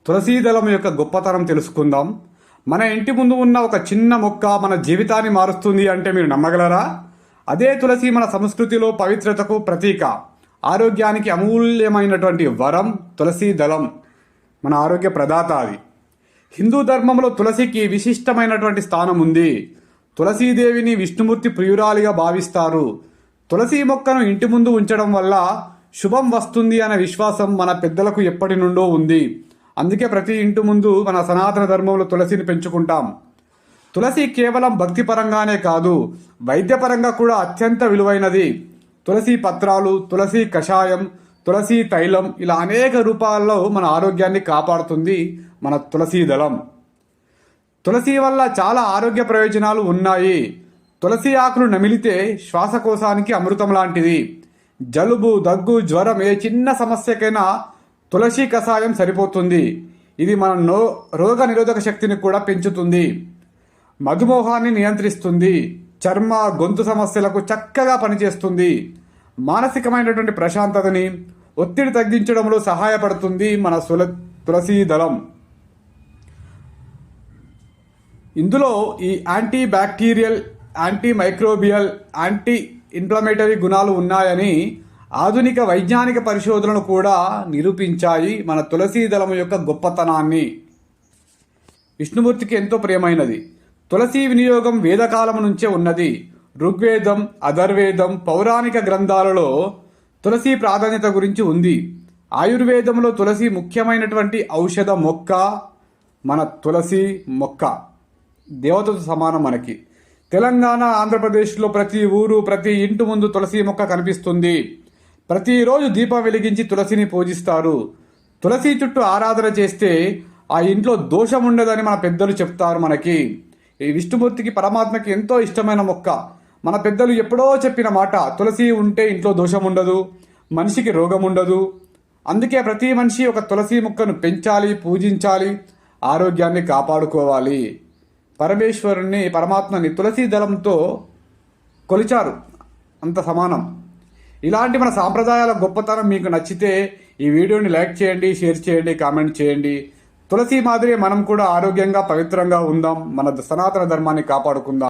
తులసీ దళం యొక్క గొప్పతనం తెలుసుకుందాం. మన ఇంటి ముందు ఉన్న ఒక చిన్న మొక్క మన జీవితాన్ని మారుస్తుంది అంటే మీరు నమ్మగలరా? అదే తులసి మన సంస్కృతిలో పవిత్రతకు ప్రతీక, ఆరోగ్యానికి అమూల్యమైనటువంటి వరం. తులసీ దళం మన ఆరోగ్య ప్రదాత. అది హిందూ ధర్మంలో తులసికి విశిష్టమైనటువంటి స్థానం ఉంది. తులసీదేవిని విష్ణుమూర్తి ప్రియురాలిగా భావిస్తారు. తులసి మొక్కను ఇంటి ముందు ఉంచడం వల్ల శుభం వస్తుంది అనే విశ్వాసం మన పెద్దలకు ఎప్పటి నుండో ఉంది. అందుకే ప్రతి ఇంటి ముందు మన సనాతన ధర్మంలో తులసిని పెంచుకుంటాం. తులసి కేవలం భక్తిపరంగానే కాదు, వైద్యపరంగా కూడా అత్యంత విలువైనది. తులసి పత్రాలు, తులసి కషాయం, తులసి తైలం ఇలా అనేక రూపాల్లో మన ఆరోగ్యాన్ని కాపాడుతుంది మన తులసీ దళం. తులసి వల్ల చాలా ఆరోగ్య ప్రయోజనాలు ఉన్నాయి. తులసి ఆకులు నమిలితే శ్వాసకోశానికి అమృతం లాంటిది. జలుబు, దగ్గు, జ్వరం ఏ చిన్న సమస్యకైనా తులసి కషాయం సరిపోతుంది. ఇది మన రోగ నిరోధక శక్తిని కూడా పెంచుతుంది. మధుమేహాన్ని నియంత్రిస్తుంది. చర్మ, గొంతు సమస్యలకు చక్కగా పనిచేస్తుంది. మానసికమైనటువంటి ప్రశాంతతని, ఒత్తిడి తగ్గించడంలో సహాయపడుతుంది మన తులసీ దళం. ఇందులో ఈ anti bacterial, anti microbial, anti inflammatory గుణాలు ఉన్నాయని ఆధునిక వైజ్ఞానిక పరిశోధనలు కూడా నిరూపించాయి మన తులసీ దళం యొక్క గొప్పతనాన్ని. విష్ణుమూర్తికి ఎంతో ప్రియమైనది. తులసి వినియోగం వేదకాలం నుంచే ఉన్నది. ఋగ్వేదం, అథర్వేదం, పౌరాణిక గ్రంథాలలో తులసి ప్రాధాన్యత గురించి ఉంది. ఆయుర్వేదంలో తులసి ముఖ్యమైనటువంటి ఔషధ మొక్క. మన తులసి మొక్క దేవతతో సమానం మనకి. తెలంగాణ, ఆంధ్రప్రదేశ్లో ప్రతి ఊరు, ప్రతి ఇంటి ముందు తులసి మొక్క కనిపిస్తుంది. ప్రతిరోజు దీపం వెలిగించి తులసిని పూజిస్తారు. తులసి చుట్టూ ఆరాధన చేస్తే ఆ ఇంట్లో దోషం ఉండదని మన పెద్దలు చెప్తారు మనకి. ఈ విష్ణుమూర్తికి, పరమాత్మకి ఎంతో ఇష్టమైన మొక్క. మన పెద్దలు ఎప్పుడో చెప్పిన మాట, తులసి ఉంటే ఇంట్లో దోషం ఉండదు, మనిషికి రోగం ఉండదు. అందుకే ప్రతి మనిషి ఒక తులసి మొక్కను పెంచాలి, పూజించాలి, ఆరోగ్యాన్ని కాపాడుకోవాలి. పరమేశ్వరుణ్ణి, పరమాత్మని తులసీ దళంతో కొలిచారు, అంత సమానం. ఇలాంటి మన సాంప్రదాయాల గొప్పతనం మీకు నచ్చితే ఈ వీడియోని లైక్ చేయండి, షేర్ చేయండి, కామెంట్ చేయండి. తులసి మాదిరి మనం కూడా ఆరోగ్యంగా, పవిత్రంగా ఉందాం. మన సనాతన ధర్మాన్ని కాపాడుకుందాం.